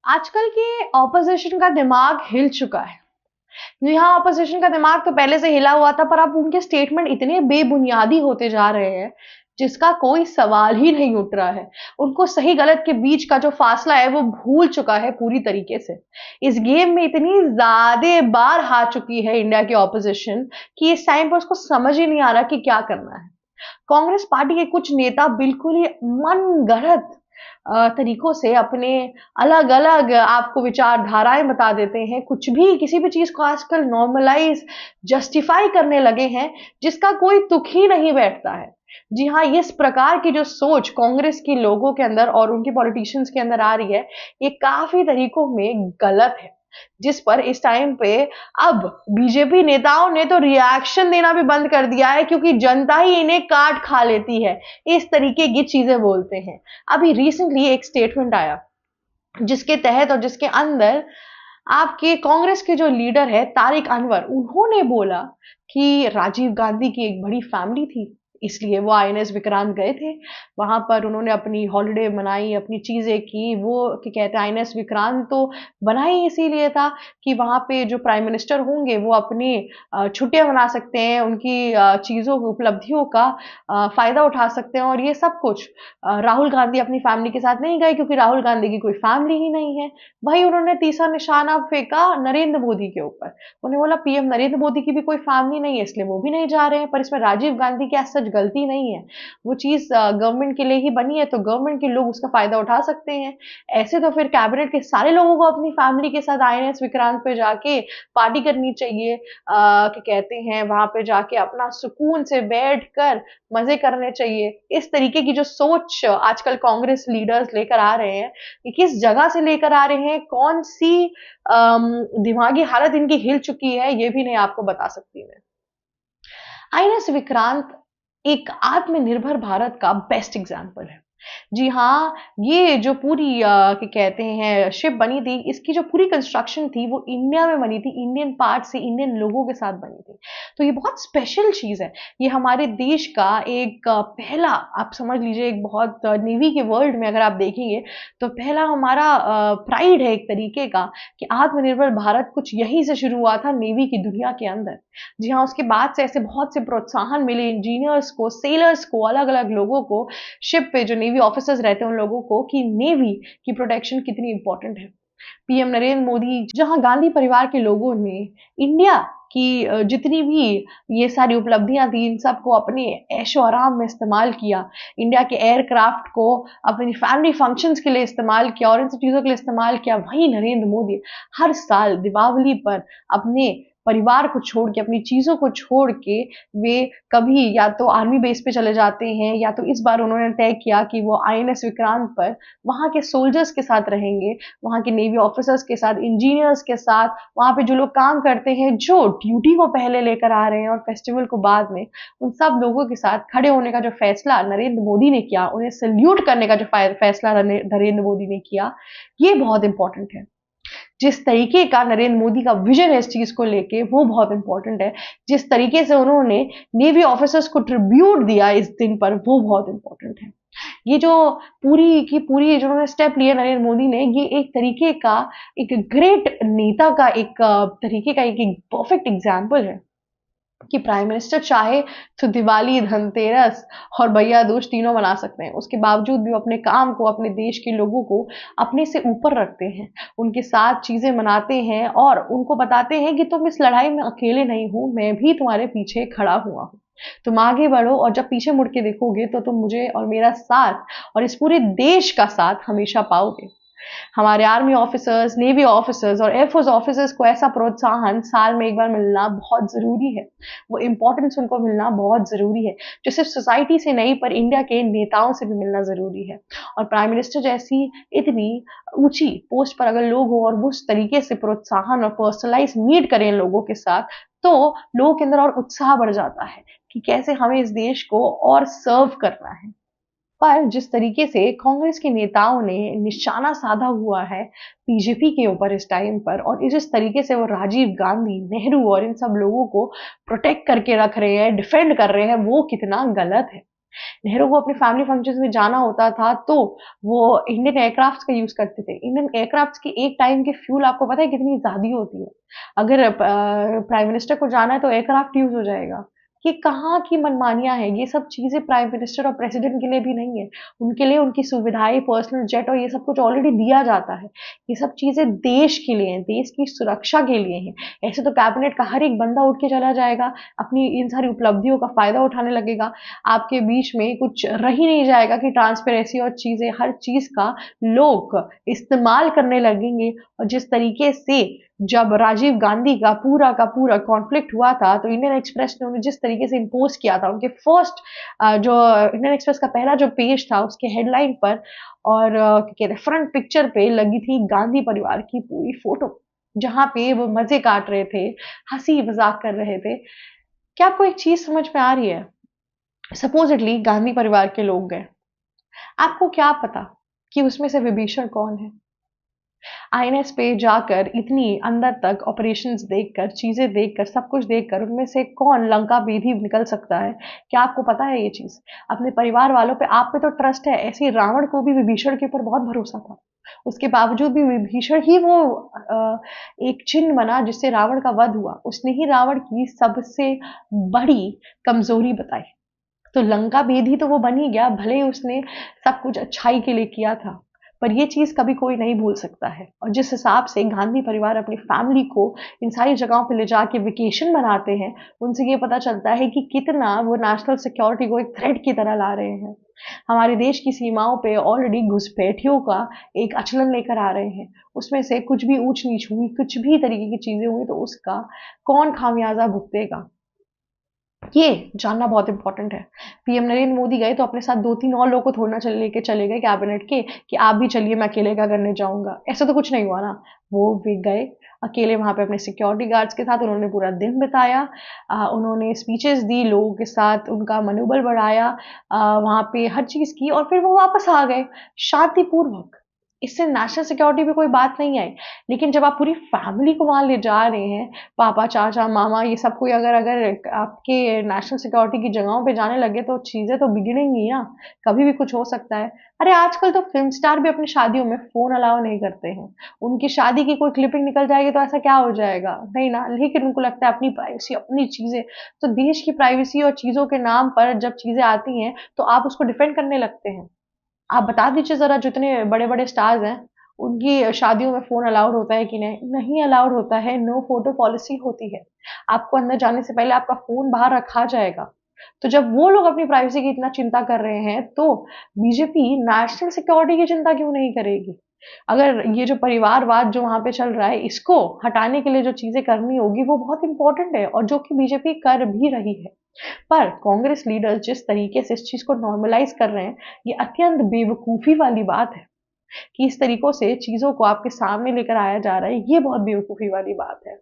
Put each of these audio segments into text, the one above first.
आजकल के ऑपोजिशन का दिमाग हिल चुका है। यहाँ ऑपोजिशन का दिमाग तो पहले से हिला हुआ था, पर अब उनके स्टेटमेंट इतने बेबुनियादी होते जा रहे हैं जिसका कोई सवाल ही नहीं उठ रहा है। उनको सही गलत के बीच का जो फासला है वो भूल चुका है पूरी तरीके से। इस गेम में इतनी ज्यादा बार हार चुकी है इंडिया की ऑपोजिशन कि इस टाइम पर उसको समझ ही नहीं आ रहा कि क्या करना है। कांग्रेस पार्टी के कुछ नेता बिल्कुल ही मनगढ़ंत तरीकों से अपने अलग अलग आपको विचारधाराएं बता देते हैं। कुछ भी किसी भी चीज को आजकल नॉर्मलाइज जस्टिफाई करने लगे हैं जिसका कोई तुक ही नहीं बैठता है। जी हाँ, इस प्रकार की जो सोच कांग्रेस के लोगों के अंदर और उनके पॉलिटिशियंस के अंदर आ रही है, ये काफी तरीकों में गलत है। जिस पर इस टाइम पे अब बीजेपी नेताओं ने तो रिएक्शन देना भी बंद कर दिया है, क्योंकि जनता ही इन्हें काट खा लेती है। इस तरीके की चीजें बोलते हैं। अभी रिसेंटली एक स्टेटमेंट आया जिसके तहत और जिसके अंदर आपके कांग्रेस के जो लीडर है तारिक अनवर, उन्होंने बोला कि राजीव गांधी की एक बड़ी फैमिली थी, इसलिए वो आईएनएस विक्रांत गए थे। वहां पर उन्होंने अपनी हॉलिडे मनाई, अपनी चीजें की। वो क्या कहते हैं, आईएनएस विक्रांत तो बना ही इसीलिए था कि वहां पे जो प्राइम मिनिस्टर होंगे वो अपनी छुट्टियां मना सकते हैं, उनकी चीजों उपलब्धियों का फायदा उठा सकते हैं और ये सब कुछ। राहुल गांधी अपनी फैमिली के साथ नहीं गए क्योंकि राहुल गांधी की कोई फैमिली ही नहीं है। वही उन्होंने तीसरा निशाना फेंका नरेंद्र मोदी के ऊपर। उन्हें बोला पीएम नरेंद्र मोदी की भी कोई फैमिली नहीं है, इसलिए वो भी नहीं जा रहे हैं। पर इसमें राजीव गांधी की सच गलती नहीं है। वो चीज गवर्नमेंट के लिए ही बनी है, तो गवर्नमेंट के लोग उसका फायदा उठा सकते हैं। ऐसे तो फिर कैबिनेट के सारे लोगों को अपनी फैमिली के साथ आईएनएस विक्रांत पे जाके पार्टी करनी चाहिए। क्या कहते हैं, वहां पे जाके अपना सुकून से बैठ कर मजे करने चाहिए। इस तरीके की जो सोच आजकल कांग्रेस लीडर्स लेकर आ रहे हैं, ये किस जगह से लेकर आ रहे हैं, कौन सी दिमागी हालत इनकी हिल चुकी है, ये भी नहीं आपको बता सकती मैं। आईएनएस विक्रांत एक आत्मनिर्भर भारत का बेस्ट एग्जाम्पल है। जी हाँ, ये जो पूरी क्या कहते हैं शिप बनी थी, इसकी जो पूरी कंस्ट्रक्शन थी वो इंडिया में बनी थी, इंडियन पार्ट से इंडियन लोगों के साथ बनी थी। तो ये बहुत स्पेशल चीज है। ये हमारे देश का एक पहला, आप समझ लीजिए, एक बहुत नेवी के वर्ल्ड में अगर आप देखेंगे तो पहला हमारा प्राइड है एक तरीके का कि आत्मनिर्भर भारत कुछ यहीं से शुरू हुआ था, नेवी की दुनिया के अंदर। जी हाँ, उसके बाद से ऐसे बहुत से प्रोत्साहन मिले इंजीनियर्स को, सेलर्स को, अलग अलग लोगों को, शिप पे जो नेवी ऑफिसर्स रहते हैं उन लोगों को, कि नेवी की प्रोटेक्शन कितनी इंपॉर्टेंट है। पीएम नरेंद्र मोदी, जहां गांधी परिवार के लोगों ने इंडिया की जितनी भी ये सारी उपलब्धियां थी, इन सबको अपने ऐशो आराम में इस्तेमाल किया। इंडिया के एयरक्राफ्ट को अपनी फैमिली फंक्शंस के लिए इस्तेमाल किया और इन सब चीजों के लिए इस्तेमाल किया। वही नरेंद्र मोदी हर साल दीपावली पर अपने परिवार को छोड़ के, अपनी चीजों को छोड़ के, वे कभी या तो आर्मी बेस पे चले जाते हैं, या तो इस बार उन्होंने तय किया कि वो आईएनएस विक्रांत पर वहां के सोल्जर्स के साथ रहेंगे, वहां के नेवी ऑफिसर्स के साथ, इंजीनियर्स के साथ, वहां पे जो लोग काम करते हैं, जो ड्यूटी को पहले लेकर आ रहे हैं और फेस्टिवल को बाद में, उन सब लोगों के साथ खड़े होने का जो फैसला नरेंद्र मोदी ने किया, उन्हें सल्यूट करने का जो फैसला नरेंद्र मोदी ने किया, ये बहुत इंपॉर्टेंट है। जिस तरीके का नरेंद्र मोदी का विजन है इस चीज को लेके, वो बहुत इंपॉर्टेंट है। जिस तरीके से उन्होंने नेवी ऑफिसर्स को ट्रिब्यूट दिया इस दिन पर, वो बहुत इंपॉर्टेंट है। ये जो पूरी की पूरी जो उन्होंने स्टेप लिया नरेंद्र मोदी ने, ये एक तरीके का, एक ग्रेट नेता का एक तरीके का एक परफेक्ट एग्जाम्पल है कि प्राइम मिनिस्टर चाहे तो दिवाली, धनतेरस और भैया दूज तीनों मना सकते हैं। उसके बावजूद भी वो अपने काम को, अपने देश के लोगों को अपने से ऊपर रखते हैं, उनके साथ चीजें मनाते हैं और उनको बताते हैं कि तुम इस लड़ाई में अकेले नहीं हो, मैं भी तुम्हारे पीछे खड़ा हुआ हूं। तुम आगे बढ़ो और जब पीछे मुड़ के देखोगे तो तुम मुझे और मेरा साथ और इस पूरे देश का साथ हमेशा पाओगे। हमारे आर्मी ऑफिसर्स, नेवी ऑफिसर्स और एयरफोर्स ऑफिसर्स को ऐसा प्रोत्साहन साल में एक बार मिलना बहुत जरूरी है। वो इंपॉर्टेंस उनको मिलना बहुत जरूरी है, जो सिर्फ सोसाइटी से नहीं पर इंडिया के नेताओं से भी मिलना जरूरी है। और प्राइम मिनिस्टर जैसी इतनी ऊंची पोस्ट पर अगर लोग हो और वो उस तरीके से प्रोत्साहन और पर्सनलाइज मीट करें लोगों के साथ, तो लोगों के अंदर और उत्साह बढ़ जाता है कि कैसे हमें इस देश को और सर्व करना है। पर जिस तरीके से कांग्रेस के नेताओं ने निशाना साधा हुआ है बीजेपी के ऊपर इस टाइम पर, और जिस तरीके से वो राजीव गांधी, नेहरू और इन सब लोगों को प्रोटेक्ट करके रख रहे हैं, डिफेंड कर रहे हैं, वो कितना गलत है। नेहरू को अपने फैमिली फंक्शंस में जाना होता था तो वो इंडियन एयरक्राफ्ट्स का यूज़ करते थे। इंडियन एयरक्राफ्ट्स की एक टाइम की फ्यूल आपको पता है कितनी ज़्यादा होती है? अगर प्राइम मिनिस्टर को जाना है तो एयरक्राफ्ट यूज़ हो जाएगा। ये कहाँ की मनमानियाँ हैं? ये सब चीज़ें प्राइम मिनिस्टर और प्रेसिडेंट के लिए भी नहीं है। उनके लिए उनकी सुविधाएँ, पर्सनल जेट और ये सब कुछ ऑलरेडी दिया जाता है। ये सब चीज़ें देश के लिए हैं, देश की सुरक्षा के लिए हैं। ऐसे तो कैबिनेट का हर एक बंदा उठ के चला जाएगा, अपनी इन सारी उपलब्धियों का फ़ायदा उठाने लगेगा। आपके बीच में कुछ रह ही नहीं जाएगा कि ट्रांसपेरेंसी और चीज़ें, हर चीज़ का लोग इस्तेमाल करने लगेंगे। और जिस तरीके से जब राजीव गांधी का पूरा कॉन्फ्लिक्ट हुआ था तो इंडियन एक्सप्रेस ने उन्हें जिस तरीके से इम्पोज किया था, उनके फर्स्ट जो इंडियन एक्सप्रेस का पहला जो पेज था उसके हेडलाइन पर और क्या कहते हैं फ्रंट पिक्चर पे लगी थी गांधी परिवार की पूरी फोटो, जहां पे वो मजे काट रहे थे, हंसी मजाक कर रहे थे। क्या आपको एक चीज समझ में आ रही है? सपोजिटली गांधी परिवार के लोग गए, आपको क्या पता कि उसमें से विभीषण कौन है? आईएनएस पे जाकर इतनी अंदर तक ऑपरेशंस देखकर, चीजें देखकर, सब कुछ देखकर उनमें से कौन लंका बेदी निकल सकता है? क्या आपको पता है ये चीज? अपने परिवार वालों पे, आप पे तो ट्रस्ट है, ऐसे ही रावण को भी विभीषण के ऊपर बहुत भरोसा था। उसके बावजूद भी विभीषण ही वो एक चिन्ह बना जिससे रावण का वध हुआ। उसने ही रावण की सबसे बड़ी कमजोरी बताई। तो लंका भेदी तो वो बन ही गया, भले ही उसने सब कुछ अच्छाई के लिए किया था, पर ये चीज कभी कोई नहीं भूल सकता है। और जिस हिसाब से गांधी परिवार अपनी फैमिली को इन सारी जगहों पे ले जाके वेकेशन मनाते हैं, उनसे ये पता चलता है कि कितना वो नेशनल सिक्योरिटी को एक थ्रेट की तरह ला रहे हैं। हमारे देश की सीमाओं पे ऑलरेडी घुसपैठियों का एक अचलन लेकर आ रहे हैं। उसमें से कुछ भी ऊंच नीच हुई, कुछ भी तरीके की चीजें हुई तो उसका कौन खामियाजा भुगतेगा, ये जानना बहुत इंपॉर्टेंट है। पीएम नरेंद्र मोदी गए तो अपने साथ 2-3 और लोगों को थोड़ा ना लेके चले गए कैबिनेट के कि आप भी चलिए, मैं अकेले क्या करने जाऊंगा। ऐसा तो कुछ नहीं हुआ ना। वो भी गए अकेले वहां पे अपने सिक्योरिटी गार्ड्स के साथ, उन्होंने पूरा दिन बिताया। उन्होंने स्पीचेस दी, लोगों के साथ उनका मनोबल बढ़ाया, वहां पे हर चीज की और फिर वो वापस आ गए शांतिपूर्वक। इससे नेशनल सिक्योरिटी पे कोई बात नहीं आई। लेकिन जब आप पूरी फैमिली को वहां ले जा रहे हैं, पापा, चाचा, मामा, ये सब कोई अगर अगर आपके नेशनल सिक्योरिटी की जगहों पे जाने लगे तो चीजें तो बिगड़ेंगी ना। कभी भी कुछ हो सकता है। अरे आजकल तो फिल्म स्टार भी अपनी शादियों में फोन अलाउ नहीं करते हैं। उनकी शादी की कोई क्लिपिंग निकल जाएगी तो ऐसा क्या हो जाएगा, नहीं ना। लेकिन उनको लगता है अपनी प्राइवेसी, अपनी चीजें। तो देश की प्राइवेसी और चीजों के नाम पर जब चीजें आती हैं तो आप उसको डिफेंड करने लगते हैं। आप बता दीजिए ज़रा, जितने बड़े-बड़े स्टार्स हैं, उनकी शादियों में फ़ोन अलाउड होता है कि नहीं? नहीं अलाउड होता है, नो फ़ोटो पॉलिसी होती है। आपको अंदर जाने से पहले आपका फ़ोन बाहर रखा जाएगा। तो जब वो लोग अपनी प्राइवेसी की इतना चिंता कर रहे हैं, तो बीजेपी नेशनल सिक्योरिटी की चिंता क्यों नहीं करेगी? अगर ये जो परिवारवाद जो वहाँ पे चल रहा है, इसको हटाने के लिए जो चीज़ें करनी होगी, वो बहुत इम्पोर्टेंट है और जो कि बीजेपी कर भी रही है। पर कांग्रेस लीडर्स जिस तरीके से इस चीज को नॉर्मलाइज कर रहे हैं, ये अत्यंत बेवकूफी वाली बात है कि इस तरीकों से चीजों को आपके सामने लेकर आया जा रहा है। ये बहुत बेवकूफी वाली बात है।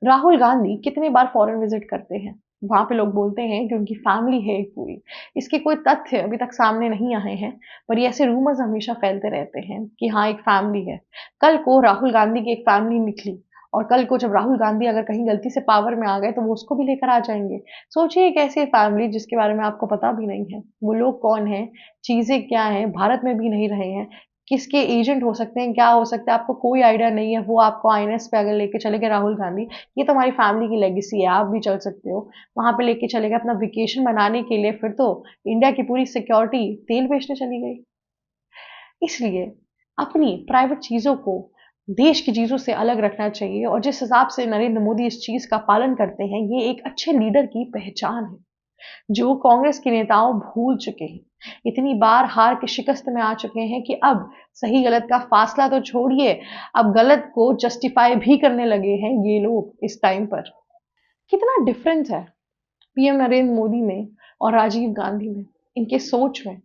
राहुल गांधी कितने बार फॉरेन विजिट करते हैं, वहां पे लोग बोलते हैं कि उनकी फैमिली है एक पूरी। इसके कोई तथ्य अभी तक सामने नहीं आए हैं, पर ये ऐसे रूमर्स हमेशा फैलते रहते हैं कि हाँ एक फैमिली है। कल को राहुल गांधी की एक फैमिली निकली और कल को जब राहुल गांधी अगर कहीं गलती से पावर में आ गए तो वो उसको भी लेकर आ जाएंगे। सोचिए एक ऐसी फैमिली जिसके बारे में आपको पता भी नहीं है, वो लोग कौन है, चीजें क्या है, भारत में भी नहीं रहे हैं, किसके एजेंट हो सकते हैं, क्या हो सकता है, आपको कोई आइडिया नहीं है। वो आपको आईएनएस पे अगर लेके चले गए राहुल गांधी, ये तो हमारी फैमिली की लेगेसी है, आप भी चल सकते हो। वहां पे लेके चले गए अपना वेकेशन मनाने के लिए, फिर तो इंडिया की पूरी सिक्योरिटी तेल बेचने चली गई। इसलिए अपनी प्राइवेट चीजों को देश की चीजों से अलग रखना चाहिए और जिस हिसाब से नरेंद्र मोदी इस चीज का पालन करते हैं, ये एक अच्छे लीडर की पहचान है जो कांग्रेस के नेताओं भूल चुके हैं। इतनी बार हार के शिकस्त में आ चुके हैं कि अब सही गलत का फासला तो छोड़िए, अब गलत को जस्टिफाई भी करने लगे हैं ये लोग इस टाइम पर। कितना डिफरेंस है पीएम नरेंद्र मोदी में और राजीव गांधी में, इनके सोच में।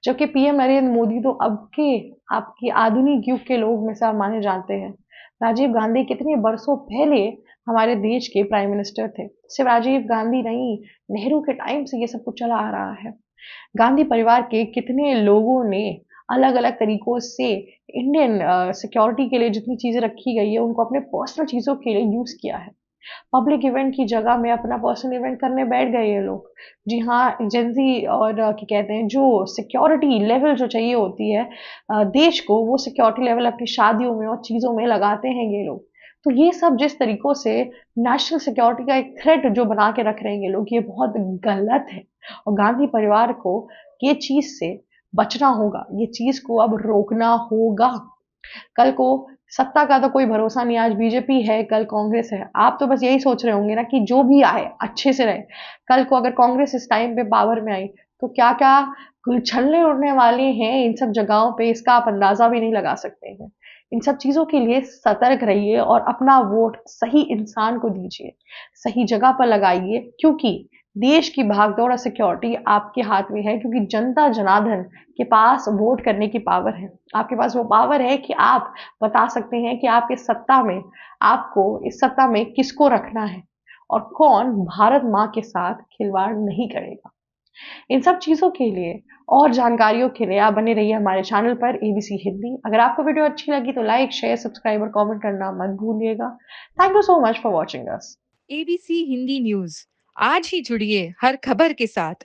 जबकि पीएम नरेंद्र मोदी तो अब के आपकी आधुनिक युग के लोग में से आप माने जाते हैं। राजीव गांधी कितने बरसों पहले हमारे देश के प्राइम मिनिस्टर थे। सिर्फ राजीव गांधी नहीं, नेहरू के टाइम से ये सब कुछ चला आ रहा है। गांधी परिवार के कितने लोगों ने अलग अलग तरीकों से इंडियन सिक्योरिटी के लिए जितनी चीजें रखी गई है उनको अपने पर्सनल चीजों के लिए यूज किया है। पब्लिक इवेंट की जगह में अपना पर्सनल इवेंट करने बैठ गए ये लोग। जी हाँ, जेनज़ी और क्या कहते हैं, जो सिक्योरिटी लेवल जो चाहिए होती है देश को, वो सिक्योरिटी लेवल अपनी शादियों में और चीज़ों में लगाते हैं ये लोग। तो ये सब जिस तरीकों से नेशनल सिक्योरिटी का एक थ्रेट जो बना के रख रहे हैं ये लोग, ये बहुत गलत है। और गांधी परिवार को ये चीज़ से बचना होगा, ये चीज़ को अब रोकना होगा। कल को सत्ता का तो कोई भरोसा नहीं, आज बीजेपी है, कल कांग्रेस है। आप तो बस यही सोच रहे होंगे ना कि जो भी आए अच्छे से रहे। कल को अगर कांग्रेस इस टाइम पे पावर में आई तो क्या क्या छल्ले उड़ने वाले हैं इन सब जगहों पे, इसका आप अंदाजा भी नहीं लगा सकते हैं। इन सब चीजों के लिए सतर्क रहिए और अपना वोट सही इंसान को दीजिए, सही जगह पर लगाइए, क्योंकि देश की भागदौड़ और सिक्योरिटी आपके हाथ में है। क्योंकि जनता जनार्दन के पास वोट करने की पावर है। आपके पास वो पावर है कि आप बता सकते हैं कि आप इस सत्ता में, आपको इस सत्ता में किसको रखना है और कौन भारत माँ के साथ खिलवाड़ नहीं करेगा। इन सब चीज़ों के लिए और जानकारियों के लिए आप बने रहिए हमारे चैनल पर एबीसी हिंदी। अगर आपको वीडियो अच्छी लगी तो लाइक, शेयर, सब्सक्राइब और कमेंट करना मत भूलिएगा। Thank you so much for watching us. ABC Hindi news, आज ही जुड़िए हर खबर के साथ।